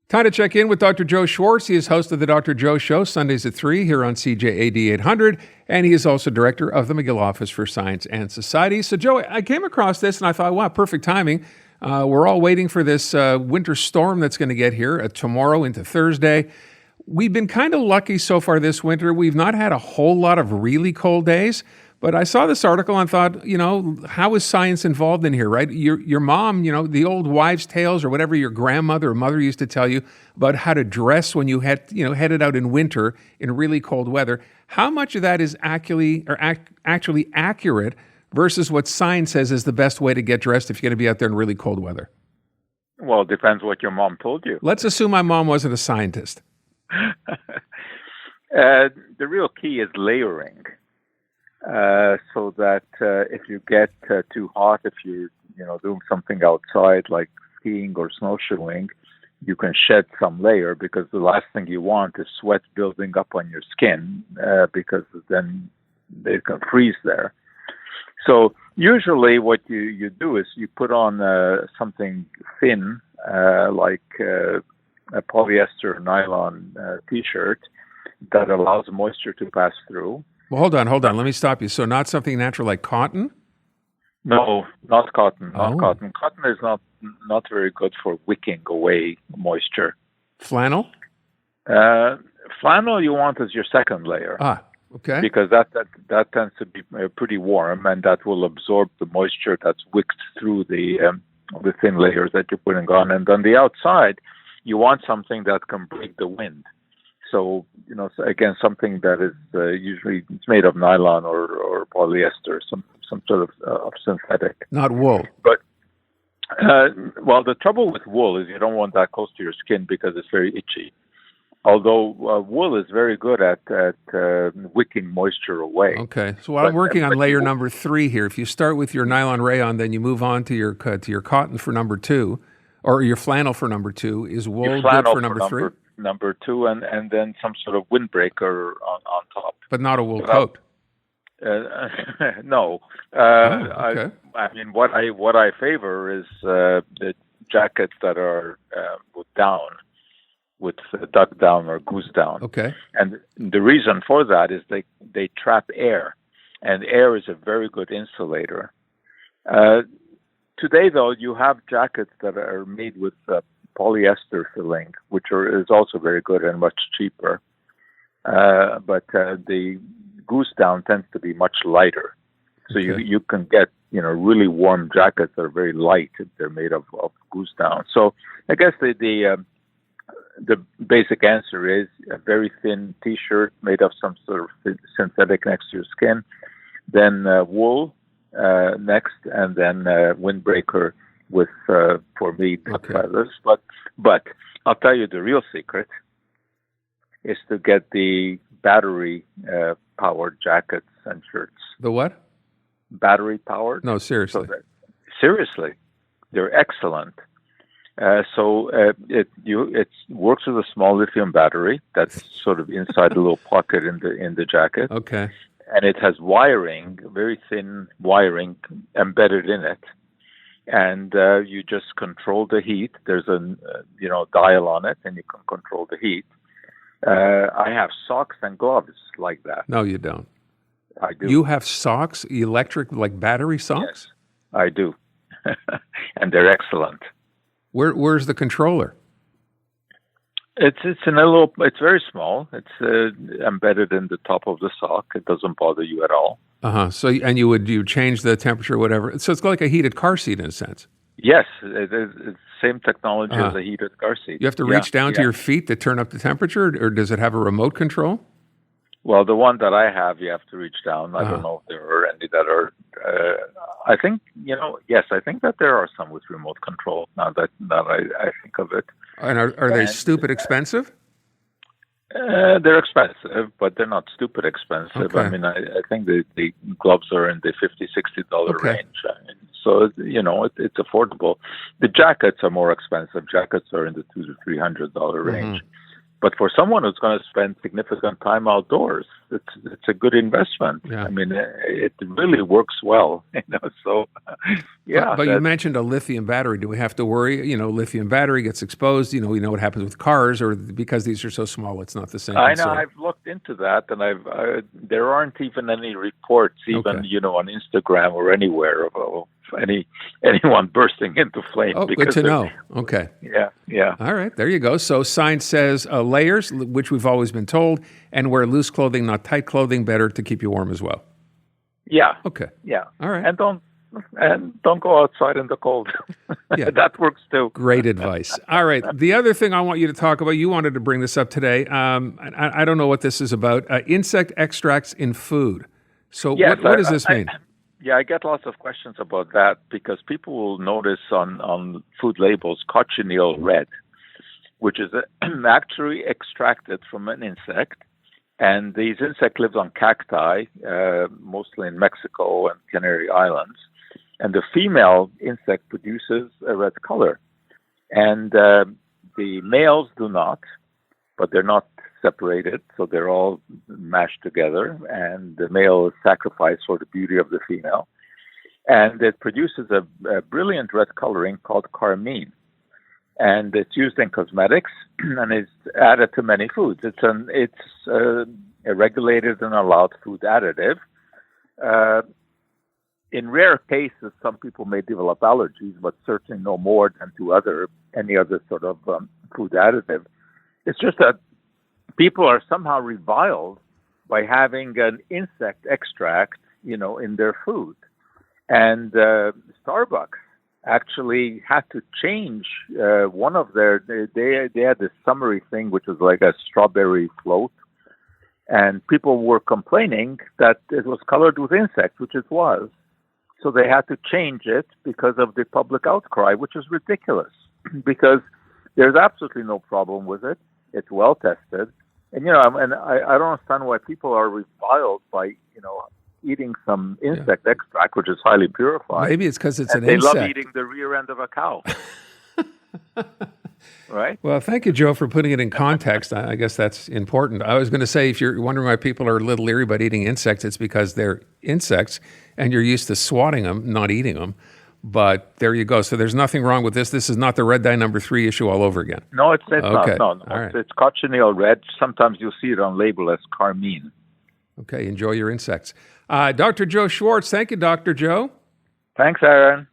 Time to check in with Dr. Joe Schwarcz. He is host of the Dr. Joe Show, Sundays at 3 here on CJAD 800, and he is also director of the McGill Office for Science and Society. So, Joe, I came across this, and I thought, wow, perfect timing. We're all waiting for this winter storm that's going to get here tomorrow into Thursday. We've been kind of lucky so far this winter. We've not had a whole lot of really cold days. But I saw this article and thought, how is science involved in here, right? Your mom, the old wives' tales or whatever your grandmother or mother used to tell you about how to dress when you headed out in winter in really cold weather. How much of that is actually accurate versus what science says is the best way to get dressed if you're going to be out there in really cold weather? Well, it depends what your mom told you. Let's assume my mom wasn't a scientist. The real key is layering. So that if you get too hot, if you're doing something outside like skiing or snowshoeing, you can shed some layer, because the last thing you want is sweat building up on your skin, because then they can freeze there. So usually what you do is you put on something thin, like a polyester nylon T-shirt that allows moisture to pass through. Well, hold on. Let me stop you. So not something natural like cotton? No, not cotton. Cotton. Cotton is not very good for wicking away moisture. Flannel? Flannel you want as your second layer. Ah, okay. Because that tends to be pretty warm, and that will absorb the moisture that's wicked through the thin layers that you're putting on. And on the outside, you want something that can break the wind. So, again, something that is usually it's made of nylon or polyester, some sort of synthetic. Not wool. But, the trouble with wool is you don't want that close to your skin because it's very itchy. Although wool is very good at wicking moisture away. Okay. So I'm working on layer number 3 here. If you start with your nylon rayon, then you move on to your cotton for number 2, or your flannel for number 2. Is wool good for number 3? Number 2, and then some sort of windbreaker on top. But not a wool coat. No. Okay. I mean, what I favor is the jackets that are with down, with duck down or goose down. Okay. And the reason for that is they trap air, and air is a very good insulator. Today, though, you have jackets that are made with polyester filling, which is also very good and much cheaper. But the goose down tends to be much lighter. So Okay. you can get, really warm jackets that are very light if they're made of goose down. So I guess the basic answer is a very thin T-shirt made of some sort of synthetic next to your skin, then wool next, and then windbreaker with, for me, duck feathers. But I'll tell you the real secret is to get the battery-powered jackets and shirts. The what? Battery-powered? No, seriously. Seriously. They're excellent. It works with a small lithium battery that's sort of inside a little pocket in the jacket. Okay. And it has wiring, very thin wiring embedded in it. And you just control the heat. There's a dial on it, and you can control the heat. I have socks and gloves like that. No, you don't. I do. You have socks, electric, like battery socks? Yes, I do. And they're excellent. Where's the controller? It's in a little. It's very small. It's embedded in the top of the sock. It doesn't bother you at all. So you change the temperature, whatever. So it's like a heated car seat in a sense. Yes, it's the same technology as a heated car seat. You have to reach down to your feet to turn up the temperature, or does it have a remote control? Well, the one that I have, you have to reach down. I don't know if there are any that are. I think yes, I think that there are some with remote control. Now that I think of it. And are they stupid expensive? They're expensive, but they're not stupid expensive. Okay. I mean, I think the gloves are in the $50-$60 range. I mean, so it's affordable. The jackets are more expensive. Jackets are in the $200 to $300 range. But for someone who's going to spend significant time outdoors, it's a good investment. Yeah. I mean, it really works well. So yeah. But you mentioned a lithium battery. Do we have to worry? Lithium battery gets exposed. We know what happens with cars, or because these are so small, it's not the same. I know. I've looked into that, and there aren't even any reports, even on Instagram or anywhere of anyone bursting into flames. Oh, good to know. Okay. Yeah. All right, there you go. So science says layers, which we've always been told, and wear loose clothing, not tight clothing, better to keep you warm as well. Yeah. Okay. Yeah. All right. And don't go outside in the cold. Yeah. That works too. Great advice. All right. The other thing I want you to talk about, you wanted to bring this up today. I don't know what this is about. Insect extracts in food. So yes, what does this mean? I get lots of questions about that because people will notice on food labels cochineal red, which is actually extracted from an insect. And these insect lives on cacti, mostly in Mexico and Canary Islands. And the female insect produces a red color. And the males do not, but they're not separated, so they're all mashed together, and the male is sacrificed for the beauty of the female. And it produces a brilliant red coloring called carmine. And it's used in cosmetics, and it's added to many foods. It's a regulated and allowed food additive. In rare cases, some people may develop allergies, but certainly no more than to any other sort of food additive. It's just that people are somehow reviled by having an insect extract, in their food. And Starbucks actually had to change one of they had this summary thing, which was like a strawberry float. And people were complaining that it was colored with insects, which it was. So they had to change it because of the public outcry, which is ridiculous because there's absolutely no problem with it. It's well tested. And, I don't understand why people are reviled by, eating some insect extract, which is highly purified. Maybe it's because it's and an insect. They love eating the rear end of a cow. Right? Well, thank you, Joe, for putting it in context. I guess that's important. I was going to say, if you're wondering why people are a little leery about eating insects, it's because they're insects and you're used to swatting them, not eating them. But there you go. So there's nothing wrong with this. This is not the red dye number 3 issue all over again. No, it's okay. not. No. All right. It's cochineal red. Sometimes you'll see it on label as carmine. Okay, enjoy your insects. Dr. Joe Schwarcz. Thank you, Dr. Joe. Thanks, Aaron.